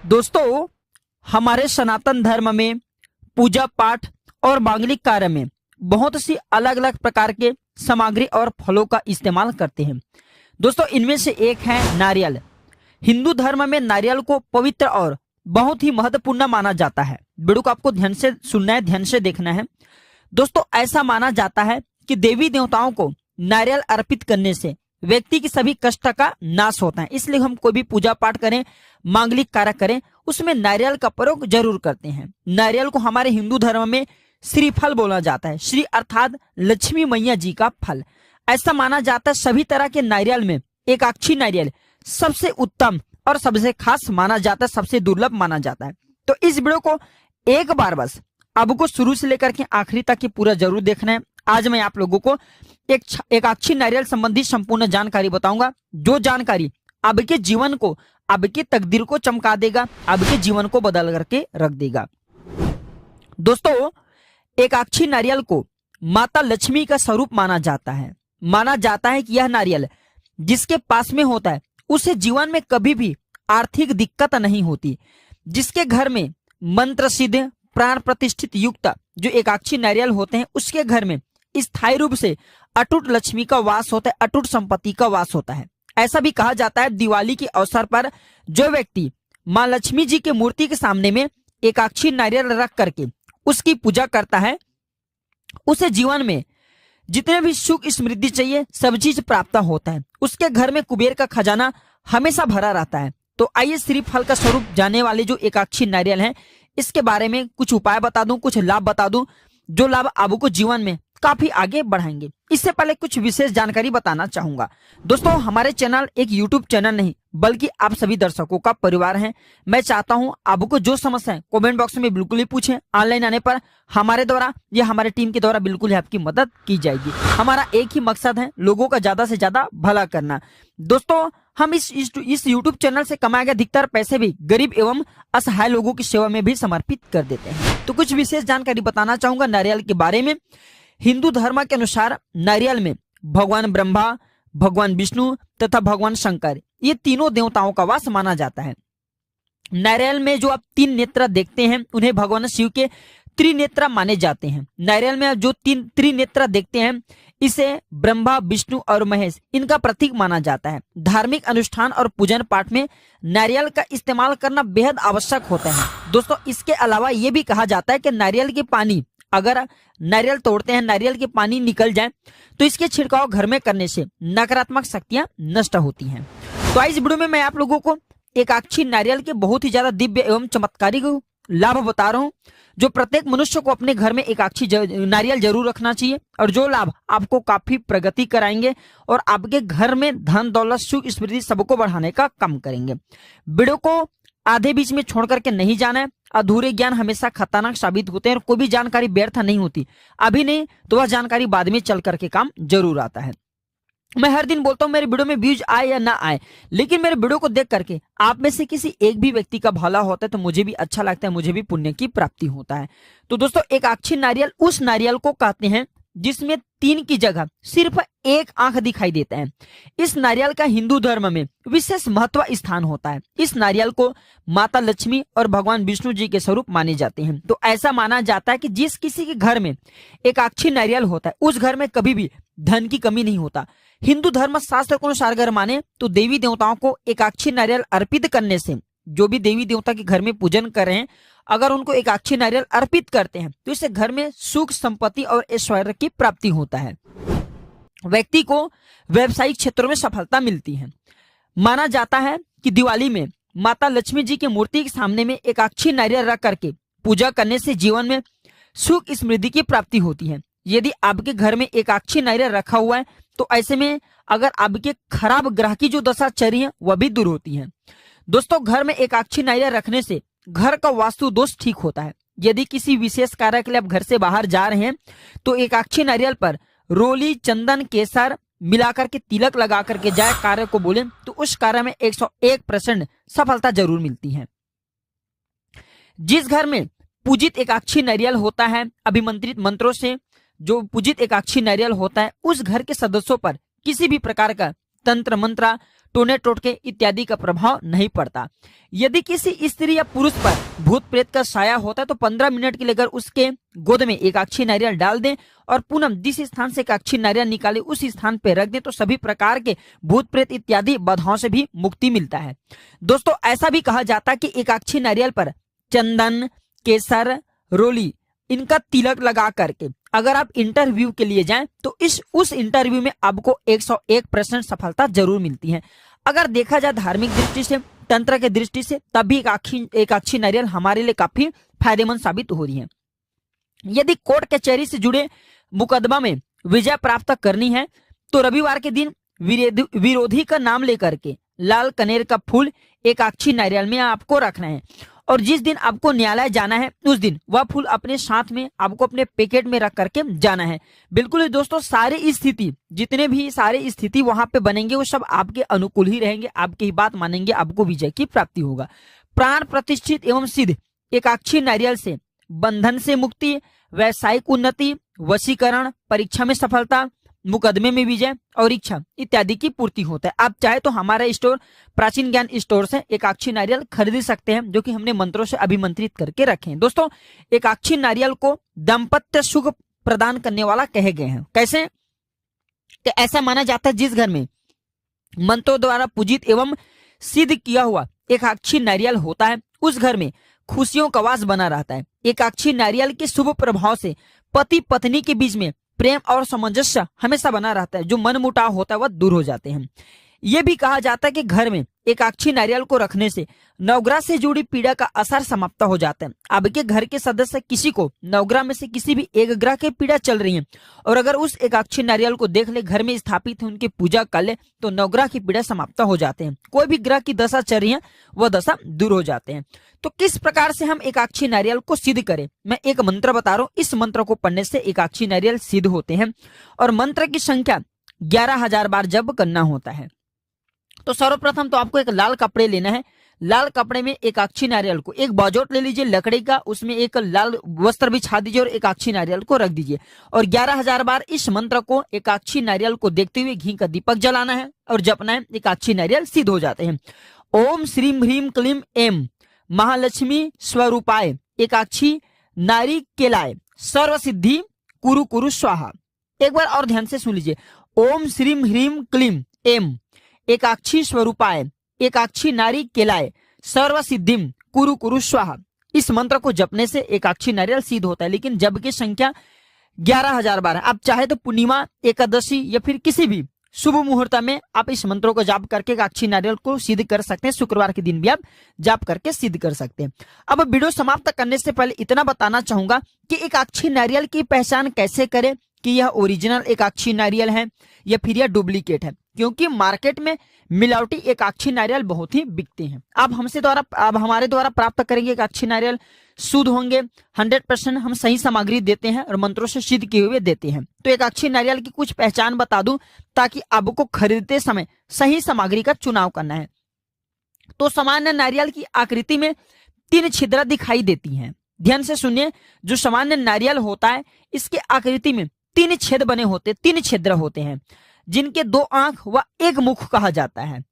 दोस्तों, हमारे सनातन धर्म में पूजा पाठ और मांगलिक कार्य में बहुत सी अलग अलग प्रकार के सामग्री और फलों का इस्तेमाल करते हैं। दोस्तों, इनमें से एक है नारियल। हिंदू धर्म में नारियल को पवित्र और बहुत ही महत्वपूर्ण माना जाता है। वीडियो को आपको ध्यान से सुनना है, ध्यान से देखना है। दोस्तों, ऐसा माना जाता है कि देवी देवताओं को नारियल अर्पित करने से व्यक्ति की सभी कष्ट का नाश होता है। इसलिए हम कोई भी पूजा पाठ करें, मांगलिक कार्य करें, उसमें नारियल का प्रयोग जरूर करते हैं। नारियल को हमारे हिंदू धर्म में श्रीफल बोला जाता है। श्री अर्थात लक्ष्मी मैया जी का फल। ऐसा माना जाता है सभी तरह के नारियल में एकाक्षी नारियल सबसे उत्तम और सबसे खास माना जाता है, सबसे दुर्लभ माना जाता है। तो इस वीडियो को एक बार बस आपको शुरू से लेकर के आखिरी तक की पूरा जरूर देखना है। आज मैं आप लोगों को एकाक्षी नारियल संबंधी संपूर्ण जानकारी बताऊंगा, जो जानकारी आपके जीवन को, आपकी तकदीर को चमका देगा, आपके जीवन को बदल करके रख देगा। दोस्तों, एकाक्षी नारियल को माता लक्ष्मी का स्वरूप माना जाता है। माना जाता है कि यह नारियल जिसके पास में होता है उसे जीवन में कभी भी आर्थिक दिक्कत नहीं होती। जिसके घर में मंत्र सिद्ध, प्राण प्रतिष्ठित युक्त जो एकाक्षी नारियल होते हैं, उसके घर में स्थायी रूप से अटूट लक्ष्मी का वास होता है, अटूट संपत्ति का वास होता है। ऐसा भी कहा जाता है दिवाली के अवसर पर जो व्यक्ति मां लक्ष्मी जी की मूर्ति के सामने में एकाक्षी नारियल रख करके उसकी पूजा करता है, उसे जीवन में जितने भी सुख समृद्धि चाहिए सब चीज प्राप्त होता है। उसके घर में कुबेर का खजाना हमेशा भरा रहता है। तो आइए श्रीफल का स्वरूप जाने वाले जो एकाक्षी नारियल है, इसके बारे में कुछ उपाय बता दूं, कुछ लाभ बता दूं, जो लाभ आपको जीवन में काफी आगे बढ़ाएंगे। इससे पहले कुछ विशेष जानकारी बताना चाहूंगा। दोस्तों, हमारे चैनल एक यूट्यूब चैनल नहीं बल्कि आप सभी दर्शकों का परिवार है। मैं चाहता हूं आपको जो समस्या है कमेंट बॉक्स में बिल्कुल ही पूछें। ऑनलाइन आने पर हमारे द्वारा या हमारे टीम के द्वारा बिल्कुल ही आपकी मदद की जाएगी। हमारा एक ही मकसद है, लोगों का ज्यादा से ज्यादा भला करना। दोस्तों, हम इस यूट्यूब चैनल से कमाए गए अधिकतर पैसे भी गरीब एवं असहाय लोगों की सेवा में भी समर्पित कर देते हैं। तो कुछ विशेष जानकारी बताना चाहूंगा नारियल के बारे में। हिंदू धर्म के अनुसार नारियल में भगवान ब्रह्मा, भगवान विष्णु तथा भगवान शंकर, ये तीनों देवताओं का वास माना जाता है। नारियल में जो आप तीन नेत्र देखते हैं उन्हें भगवान शिव के त्रिनेत्र माने जाते हैं। नारियल में जो तीन त्रिनेत्र देखते हैं इसे ब्रह्मा, विष्णु और महेश इनका प्रतीक माना जाता है। धार्मिक अनुष्ठान और पूजन पाठ में नारियल का इस्तेमाल करना बेहद आवश्यक होता है। दोस्तों, इसके अलावा ये भी कहा जाता है कि नारियल के पानी, अगर नारियल तोड़ते हैं, नारियल के पानी निकल जाए तो इसके छिड़काव घर में करने से नकारात्मक शक्तियां नष्ट होती हैं। तो इस वीडियो में मैं आप लोगों को एकाक्षी नारियल के बहुत ही ज्यादा दिव्य एवं चमत्कारी लाभ बता रहा हूं, जो प्रत्येक मनुष्य को अपने घर में एकाक्षी नारियल जरूर रखना चाहिए और जो लाभ आपको काफी प्रगति कराएंगे और आपके घर में धन दौलत सुख समृद्धि सबको बढ़ाने का काम करेंगे। वीडियो को आधे बीच में छोड़ करके नहीं जाना है। अधूरे ज्ञान हमेशा खतरनाक साबित होते हैं और कोई भी जानकारी व्यर्थ नहीं होती। अभी नहीं तो वह जानकारी बाद में चल करके काम जरूर आता है। मैं हर दिन बोलता हूं मेरे वीडियो में व्यूज आए या ना आए, लेकिन मेरे वीडियो को देख करके आप में से किसी एक भी व्यक्ति का भला होता है तो मुझे भी अच्छा लगता है, मुझे भी पुण्य की प्राप्ति होता है। तो दोस्तों, एकाक्षी नारियल उस नारियल को कहते हैं जिसमें तीन की जगह सिर्फ एक आंख दिखाई देता है। इस नारियल का हिंदू धर्म में विशेष महत्व स्थान होता है। इस नारियल को माता लक्ष्मी और भगवान विष्णु जी के स्वरूप माने जाते हैं। तो ऐसा माना जाता है कि जिस किसी के घर में एकाक्षी नारियल होता है उस घर में कभी भी धन की कमी नहीं होता। हिंदू धर्म शास्त्र को अनुसार अगर माने तो देवी देवताओं को एकाक्षी नारियल अर्पित करने से, जो भी देवी देवता के घर में पूजन कर रहे हैं, अगर उनको एकाक्षी नारियल अर्पित करते हैं तो इससे घर में सुख संपत्ति और ऐश्वर्य की प्राप्ति होता है। व्यक्ति को व्यवसायिक क्षेत्रों में सफलता मिलती है। माना जाता है कि दिवाली में माता लक्ष्मी जी की मूर्ति के सामने में एकाक्षी नारियल रख करके पूजा करने से जीवन में सुख समृद्धि की प्राप्ति होती है। यदि आपके घर में एकाक्षी नारियल रखा हुआ है तो ऐसे में अगर आपके खराब ग्रह की जो दशा चल रही है वह भी दूर होती है। दोस्तों, घर में एकाक्षी नारियल रखने से घर का वास्तु दोष ठीक होता है। यदि किसी विशेष कार्य के लिए आप घर से बाहर जा रहे हैं तो एकाक्षी नारियल पर रोली, चंदन, केसर मिलाकर के तिलक लगा करके जाए कार्य को बोले तो उस कार्य में 101% सफलता जरूर मिलती है। जिस घर में पूजित एकाक्षी नारियल होता है, अभिमंत्रित मंत्रों से जो पूजित एकाक्षी नारियल होता है, उस घर के सदस्यों पर किसी भी प्रकार का तंत्र मंत्र, टोने टोटके इत्यादि का प्रभाव नहीं पड़ता। यदि किसी स्त्री या पुरुष पर भूत प्रेत का साया होता है तो 15 मिनट के लिए अगर उसके गोद में एक अक्षी नारियल डाल दें और पुनः जिस स्थान से एक अक्षी नारियल निकाले उस स्थान पर रख दें तो सभी प्रकार के भूत प्रेत इत्यादि बाधाओं से भी मुक्ति मिलता है। दोस्तों ऐसा भी कहा जाता है कि एक अक्षी नारियल पर चंदन, केसर, रोली इनका तिलक लगा करके अगर आप इंटरव्यू के लिए जाएं तो उस इंटरव्यू में आपको 101% सफलता जरूर मिलती है। अगर देखा जाए धार्मिक दृष्टि से, तंत्र के दृष्टि से, तब भी एक अक्षी नारियल हमारे लिए काफी फायदेमंद साबित हो रही है। यदि कोर्ट कचहरी से जुड़े मुकदमा में विजय प्राप्त करनी है तो रविवार के दिन विरोधी का नाम लेकर के लाल कनेर का फूल एक अक्षी नारियल में आपको रखना है और जिस दिन आपको न्यायालय जाना है उस दिन वह फूल अपने साथ में आपको अपने पैकेट में रख करके जाना है। बिल्कुल दोस्तों, सारी स्थिति जितने भी सारे स्थिति वहां पे बनेंगे वो सब आपके अनुकूल ही रहेंगे, आपकी ही बात मानेंगे, आपको विजय की प्राप्ति होगा। प्राण प्रतिष्ठित एवं सिद्ध एक अक्षी नारियल से बंधन से मुक्ति, व्यावसायिक उन्नति, वशीकरण, परीक्षा में सफलता, मुकदमे में विजय और इच्छा इत्यादि की पूर्ति होता है। आप चाहे तो हमारा स्टोर प्राचीन ज्ञान स्टोर से एक अक्षी नारियल खरीद सकते हैं जो कि हमने मंत्रों से अभिमंत्रित करके रखे हैं। दोस्तों एक अक्षी नारियल को दाम्पत्य सुख प्रदान करने वाला कहे गए हैं। कैसे? कि ऐसा माना जाता है जिस घर में मंत्रों द्वारा पूजित एवं सिद्ध किया हुआ एक अक्षी नारियल होता है उस घर में खुशियों का वास बना रहता है। एक अक्षी नारियल के शुभ प्रभाव से पति पत्नी के बीच में प्रेम और सामंजस्य हमेशा बना रहता है, जो मनमुटाव होता है वह दूर हो जाते हैं। यह भी कहा जाता है कि घर में एक अक्षी नारियल को रखने से नवग्रह से जुड़ी पीड़ा का असर समाप्त हो जाता है। आपके घर के सदस्य किसी को नवग्रह में से किसी भी एक ग्रह की पीड़ा चल रही है और अगर उस एक अक्षी नारियल को देख ले, घर में स्थापित है, उनकी पूजा कर ले तो नवग्रह की पीड़ा समाप्त हो जाते हैं। कोई भी ग्रह की दशा चल रही है वह दशा दूर हो जाते हैं। तो किस प्रकार से हम एक अक्षी नारियल को सिद्ध करें? मैं एक मंत्र बता रहा हूँ, इस मंत्र को पढ़ने से एक अक्षी नारियल सिद्ध होते हैं और मंत्र की संख्या 11,000 बार जप करना होता है। तो सर्वप्रथम तो आपको एक लाल कपड़े लेना है। लाल कपड़े में एक अक्षी नारियल को, एक बाजोट ले लीजिए लकड़ी का, उसमें एक लाल वस्त्र बिछा दीजिए और एक अक्षी नारियल को रख दीजिए और 11,000 बार इस मंत्र को एक अक्षी नारियल को देखते हुए घी का दीपक जलाना है और जपना है। एक अक्षी नारियल सिद्ध हो जाते हैं। ओम श्रीम ह्रीम क्लीम एम महालक्ष्मी स्वरूपाय एक अक्षी नारी केलाय सर्व सिद्धि कुरु कुरु स्वाहा। एक बार और ध्यान से सुन लीजिए। ओम श्रीम ह्रीम क्लीम एम एक अक्षी स्वरूपाय एक अक्षी नारी केलाय सर्व सिद्धिम कुरु कुरु स्वाहा। इस मंत्र को जपने से एक अक्षी नारियल सिद्ध होता है, लेकिन जप की संख्या 11,000 बार है। आप चाहे तो पूर्णिमा, एकादशी या फिर किसी भी शुभ मुहूर्त में आप इस मंत्रों को जाप करके एक अक्षी नारियल को सिद्ध कर सकते हैं। शुक्रवार के दिन भी आप जाप करके सिद्ध कर सकते हैं। अब वीडियो समाप्त करने से पहले इतना बताना चाहूंगा कि एक अक्षी नारियल की पहचान कैसे करें कि यह ओरिजिनल एक अक्षी नारियल है या फिर यह डुप्लीकेट है, क्योंकि मार्केट में मिलावटी एक अक्षी नारियल बहुत ही बिकते हैं। आप हमारे द्वारा प्राप्त करेंगे एक अक्षी नारियल शुद्ध होंगे, 100% हम सही सामग्री देते हैं और मंत्रों से सिद्ध किए हुए देते हैं। तो एक अक्षी नारियल की कुछ पहचान बता दूं ताकि आपको खरीदते समय सही सामग्री का चुनाव करना है। तो सामान्य नारियल की आकृति में 3 छिद्र दिखाई देती हैं। ध्यान से सुनिए, जो सामान्य नारियल होता है इसके आकृति में 3 छेद बने होते, 3 छिद्र होते हैं जिनके 2 आंख व 1 मुख कहा जाता है।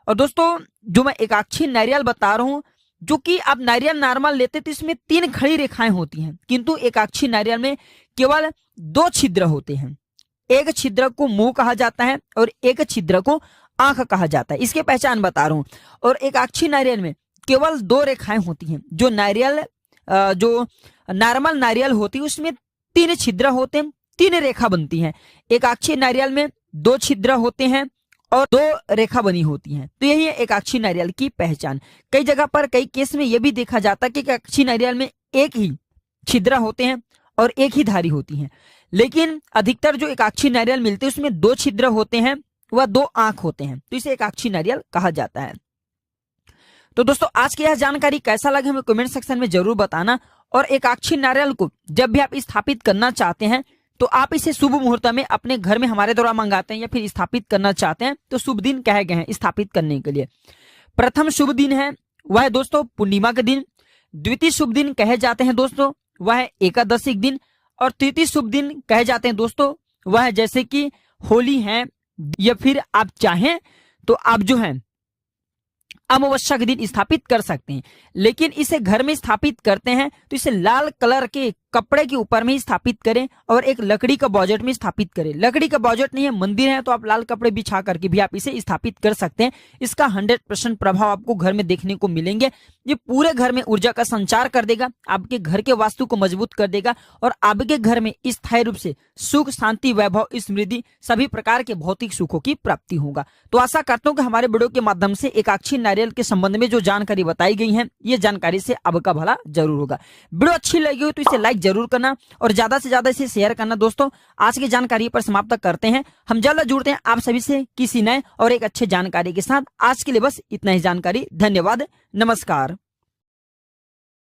और दोस्तों जो मैं एक अक्षी नारियल बता रहा हूं, जो कि आप नारियल नॉर्मल लेते तो इसमें 3 खड़ी रेखाएं होती हैं, किंतु एक अक्षी नारियल में केवल 2 छिद्र होते हैं। एक छिद्र को मुंह कहा जाता है और एक छिद्र को आंख कहा जाता है। इसके पहचान बता रहा हूं। और एक अक्षी नारियल में केवल 2 रेखाएं होती हैं। जो नॉर्मल नारियल होती है उसमें 3 छिद्र होते हैं, 3 रेखा बनती हैं। एक अक्षी नारियल में 2 छिद्र होते हैं और 2 रेखा बनी होती हैं। तो यही है एक अक्षी नारियल की पहचान। कई जगह पर कई केस में यह भी देखा जाता है कि अक्षी नारियल में एक ही छिद्र होते हैं और एक ही धारी होती हैं, लेकिन अधिकतर जो एक अक्षी नारियल मिलते हैं उसमें 2 छिद्र होते हैं व 2 आंख होते हैं, तो इसे एक अक्षी नारियल कहा जाता है। तो दोस्तों आज की यह जानकारी कैसा लगे हमें कमेंट सेक्शन में जरूर बताना। और एक अक्षी नारियल को जब भी आप स्थापित करना चाहते हैं तो आप इसे शुभ मुहूर्त में अपने घर में हमारे द्वारा मंगाते हैं या फिर स्थापित करना चाहते हैं तो शुभ दिन कहे गए हैं स्थापित करने के लिए। प्रथम शुभ दिन है वह है दोस्तों पूर्णिमा के दिन। द्वितीय शुभ दिन कहे जाते हैं दोस्तों वह है एकादशी के दिन। और तृतीय शुभ दिन कहे जाते हैं दोस्तों वह है जैसे कि होली है, या फिर आप चाहें तो आप जो है अमावस्या के दिन स्थापित कर सकते हैं। लेकिन इसे घर में स्थापित करते हैं तो इसे लाल कलर के कपड़े के ऊपर में ही स्थापित करें और एक लकड़ी का बजट में स्थापित करें। लकड़ी का बजट नहीं है, मंदिर है, तो आप लाल कपड़े बिछा करके भी आप इसे स्थापित कर सकते हैं। इसका 100% प्रभाव आपको घर में देखने को मिलेंगे। ये पूरे घर में ऊर्जा का संचार कर देगा, आपके घर के वास्तु को मजबूत कर देगा और आपके घर में स्थायी रूप से सुख, शांति, वैभव, समृद्धि, सभी प्रकार के भौतिक सुखों की प्राप्ति होगा। तो आशा करता हूं कि हमारे वीडियो के माध्यम से एकाक्षी नारियल के संबंध में जो जानकारी बताई गई है, ये जानकारी से आपका भला जरूर होगा। वीडियो अच्छी लगी हो तो इसे लाइक जरूर करना और ज्यादा से ज्यादा इसे शेयर करना। दोस्तों, आज की जानकारी पर समाप्त करते हैं। हम जल्द जुड़ते हैं आप सभी से किसी नए और एक अच्छे जानकारी के साथ। आज के लिए बस इतना ही जानकारी। धन्यवाद, नमस्कार।